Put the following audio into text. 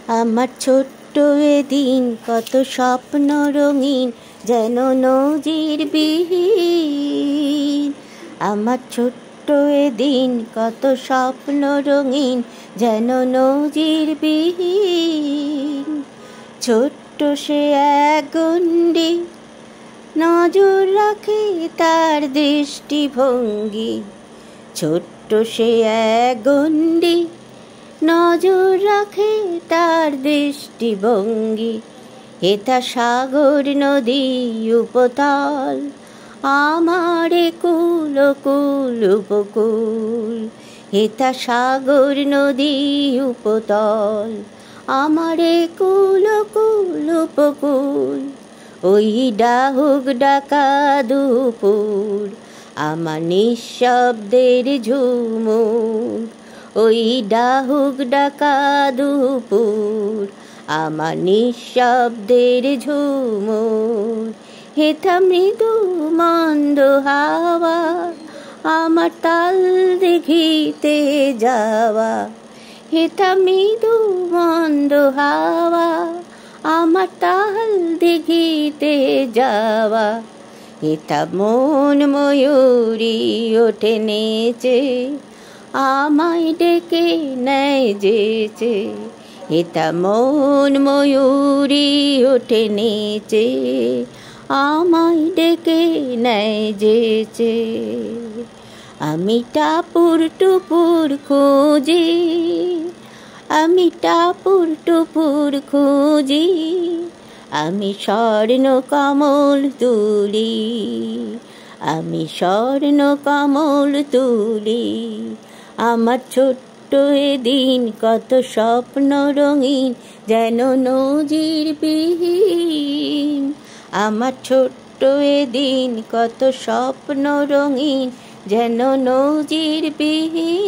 আমার ছোট্ট এদিন কত স্বপ্ন রঙিন যেন নজির বিহীন। আমার ছোট্ট এদিন কত স্বপ্ন রঙিন যেন নজির বিহীন। ছোট্ট সে এক গণ্ডি নজর রাখে তার দৃষ্টিভঙ্গি। ছোট্ট সে এক গণ্ডি নজর রাখে তার দৃষ্টিভঙ্গি। হেথা সাগর নদী উপতল আমারে কুল কুল উপকূল। হেথা সাগর নদী উপতল আমারে কুল কুল উপকূল। ওই ডাহুক ডাকা দুপুর আমার নিঃশব্দের ঝুমুর। ওই ডাহুক ডাকা দুপুর আমার নিঃশব্দের ঝুমুর। হেথা মৃদু মন্দ হাওয়া আমার তাল দেখিতে যাওয়া। হেথা মৃদু মন্দ হাওয়া আমার তাল দেখিতে যাওয়া। হেথা মন ময়ূরী ওঠে নেচে আমায় ডেকে নেয় যেচে। হেথা মন ময়ূরী ওঠে নেচে আমায় ডেকে নেয় যেচে। আমি টাপুর টুপুর খুঁজি, আমি টাপুর টুপুর খুঁজি। আমি স্বর্ণ কমল তুলি, আমি স্বর্ণ কমল তুলি। আমার ছোট্ট এদিন কত স্বপ্ন রঙিন যেন নজির বিহীন। আমার ছোট্ট এদিন কত স্বপ্ন রঙিন যেন নজির বিহীন।